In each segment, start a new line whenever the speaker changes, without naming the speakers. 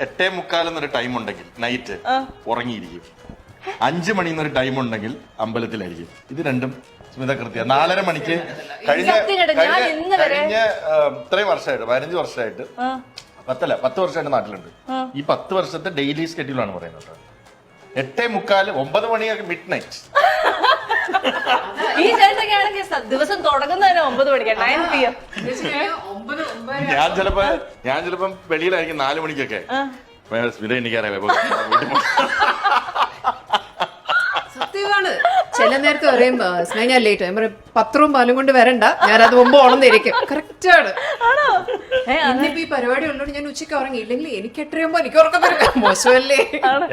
8:45 എന്നൊരു ടൈം ഉണ്ടെങ്കിൽ നൈറ്റ് ഉറങ്ങിയിരിക്കും. 5 മണി എന്നൊരു ടൈം ഉണ്ടെങ്കിൽ അമ്പലത്തിലായിരിക്കും. ഇത് രണ്ടും സ്മിത കൃത്യ. 4:30 മണിക്ക് കഴിഞ്ഞ ഇത്രയും വർഷമായിട്ട് 15 വർഷമായിട്ട് 10 വർഷമായിട്ട് നാട്ടിലുണ്ട്. ഈ 10 വർഷത്തെ ഡെയിലി സ്കെഡ്യൂളാണ് പറയുന്നത്. 8:45 9 മണിയൊക്കെ മിഡ് നൈറ്റ്.
ഈ ചേട്ടൊക്കെയാണെങ്കിൽ ദിവസം തുടങ്ങുന്നതിന് 9 മണിക്കാണ് 9 PM.
ഞാൻ ചിലപ്പം വെളിയിലായിരിക്കും 4 മണിക്കൊക്കെ. സ്മിത എനിക്കറിയാം.
സത്യമാണ്. ചില നേരത്തെ പറയും സ്നേഹ ഞാൻ ലേറ്റ് ഞാൻ പറയും പത്രവും പാലും കൊണ്ട് വരണ്ട, ഞാൻ അത് മുമ്പ് ഓണന്നിരിക്കും. കറക്റ്റ് ആണ്. ഇന്നിപ്പോ ഈ പരിപാടി ഉള്ളതുകൊണ്ട് ഞാൻ ഉച്ചയ്ക്ക് ഉറങ്ങി. ഇല്ലെങ്കിൽ എനിക്ക് 8:30 എനിക്ക് ഉറക്കം വരും. മോശമല്ലേ?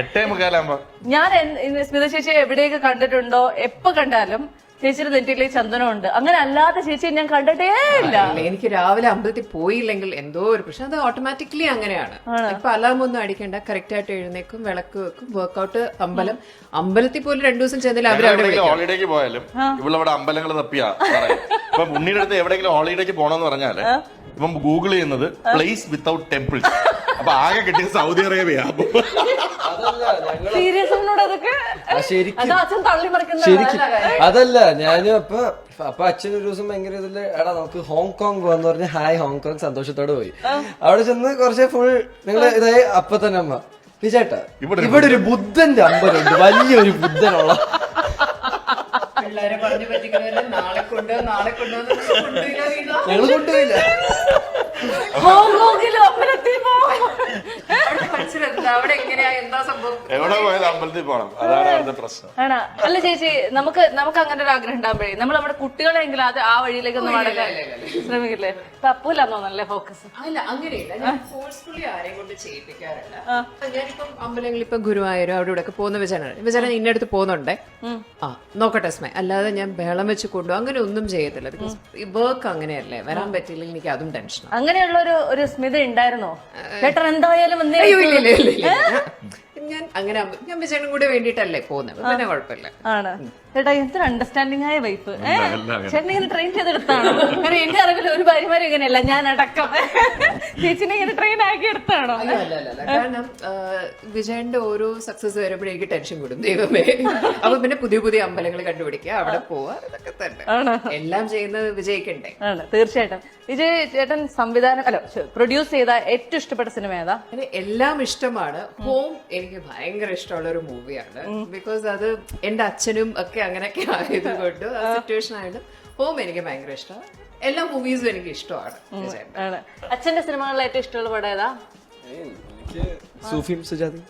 8:45
ഞാൻ സ്മിത ചേച്ചി എവിടെയൊക്കെ കണ്ടിട്ടുണ്ടോ, എപ്പോ കണ്ടാലും ചേച്ചിയുടെ നെറ്റിയിലെ ചന്ദനമുണ്ട്. അങ്ങനെ അല്ലാതെ ചേച്ചി ഞാൻ കണ്ടിട്ടേ ഇല്ല.
എനിക്ക് രാവിലെ അമ്പലത്തിൽ പോയില്ലെങ്കിൽ എന്തോ ഒരു പ്രശ്നം. അത് ഓട്ടോമാറ്റിക്കലി അങ്ങനെയാണ്. ഇപ്പൊ അലാം ഒന്നും അടിക്കണ്ട, കറക്റ്റ് ആയിട്ട് എഴുന്നേക്കും, വിളക്ക് വെക്കും, വർക്ക്ഔട്ട്. അമ്പലത്തിൽ പോലും 2 ദിവസം ചെന്നില്ല അവരവിടെ
ഹോളിഡേക്ക് പോയാലും ഇവിടെ അമ്പലങ്ങൾ തപ്പിയാ. ഇപ്പൊ ഉണ്ണിയുടെ അടുത്ത് എവിടെയെങ്കിലും ഹോളിഡേക്ക് പോണെന്ന് പറഞ്ഞാല് ഇപ്പം ഗൂഗിൾ ചെയ്യുന്നത് പ്ലേസ് വിത്തൗട്ട് ടെമ്പിൾ. അപ്പൊ ആകെ കിട്ടിയ സൗദി അറേബ്യ.
അതല്ല ഞാനും അപ്പൊ അച്ഛൻ ഒരു ദിവസം ഭയങ്കര ഇതില് എടാ നമുക്ക് ഹോങ്കോങ് പോവാന്ന് പറഞ്ഞ് ഹായ് ഹോങ്കോങ് സന്തോഷത്തോടെ പോയി. അവിടെ ചെന്ന് കുറച്ച് ഫുൾ നിങ്ങൾ ഇതായി. അപ്പൊ തന്നെ അമ്മ വിചേട്ടാ ഇവിടെ ഒരു ബുദ്ധന്റെ അമ്പലമുണ്ട്, വലിയൊരു ബുദ്ധനുള്ള.
പിള്ളേരെ പറഞ്ഞു പറ്റിക്കുന്നതല്ല. നാളെ
ഞങ്ങള് കൊണ്ടുപോയില്ല.
അവിടെ എങ്ങനെയാ എന്താ സംഭവം?
എവിടെ പോയത് അമ്പലത്തിൽ പോകണം, അതാണ് അവിടുത്തെ പ്രശ്നം.
ആണോ? അല്ല ചേച്ചി, നമുക്ക് അങ്ങനെ ഒരു ആഗ്രഹം ഉണ്ടാകുമ്പോഴേ നമ്മൾ നമ്മുടെ കുട്ടികളെങ്കിലും അത് ആ വഴിയിലേക്ക് ഒന്ന് മടക്കാൻ ശ്രമിക്കില്ലേ? തപ്പൂലെന്നോ നല്ല ഫോക്കസ്.
അല്ല അങ്ങനെയില്ല, ഞാൻ ഫോഴ്സ്ഫുള്ളി ആരെയും കൊണ്ട് ചെയ്യിപ്പിക്കാറില്ല. ഞാനിപ്പം അമ്പലങ്ങളിൽ ഇപ്പൊ ഗുരുവായൂരും അവിടെ ഇവിടെ ഒക്കെ പോകുന്ന വിചാരം ഇന്നടുത്ത് പോകുന്നുണ്ടേ, നോക്കട്ടെ സ്മൈ. അല്ലാതെ ഞാൻ ബഹളം വെച്ച് കൊണ്ടു അങ്ങനെ ഒന്നും ചെയ്യത്തില്ല. ബിക്കോസ് ഈ വർക്ക് അങ്ങനെയല്ലേ, വരാൻ പറ്റില്ലെങ്കിൽ എനിക്ക് അതും ടെൻഷൻ.
അങ്ങനെയുള്ള ഒരു സ്മിത ഉണ്ടായിരുന്നോ ചേട്ടൻ? എന്തായാലും
ഞാൻ വിജയനും കൂടെ വേണ്ടിട്ടല്ലേ പോകുന്നത്, പിന്നെ കുഴപ്പമില്ല.
ആണ് ചേട്ടാ. എന്തൊരു അണ്ടർസ്റ്റാൻഡിംഗ് ആയ വൈഫ്. ചേട്ടനെ ഇങ്ങനെ ട്രെയിൻ ചെയ്തെടുത്താണോ? കാരണം എന്റെ അറിവിൽ ഒരു ഭാര്യമാരും ഇങ്ങനെയല്ല, ഞാൻ അടക്കം ചേച്ചിനെ ഇങ്ങനെ ട്രെയിൻ ആക്കി എടുത്താണോ?
കാരണം വിജയന്റെ ഓരോ സക്സസ് വരുമ്പോഴേ എനിക്ക് ടെൻഷൻ കൂടും. ദൈവമേ. അപ്പൊ പിന്നെ പുതിയ അമ്പലങ്ങൾ കണ്ടുപിടിക്കുക, അവിടെ പോവാ, ഇതൊക്കെ തന്നെ. എല്ലാം ചെയ്യുന്നത് വിജയിക്കണ്ടേ?
ആണ്, തീർച്ചയായിട്ടും. വിജയ് ചേട്ടൻ പ്രൊഡ്യൂസ് ചെയ്ത ഏറ്റവും ഇഷ്ടപ്പെട്ട സിനിമ ഏതാ?
എല്ലാം ഇഷ്ടമാണ്. ഹോം എനിക്ക് ഭയങ്കര ഇഷ്ടമുള്ള ഒരു മൂവിയാണ്. ബിക്കോസ് അത് എന്റെ അച്ഛനും ഒക്കെ അങ്ങനെയൊക്കെ ആയതുകൊണ്ട് ആ സിറ്റുവേഷൻ ആയിട്ട് ഹോം എനിക്ക് ഭയങ്കര ഇഷ്ടമാണ്. എല്ലാ മൂവീസും എനിക്ക് ഇഷ്ടമാണ്.
അച്ഛന്റെ സിനിമകളിൽ ഏറ്റവും ഇഷ്ടമുള്ള പടം ഏതാ?
സൂഫിയും സുജാതയും.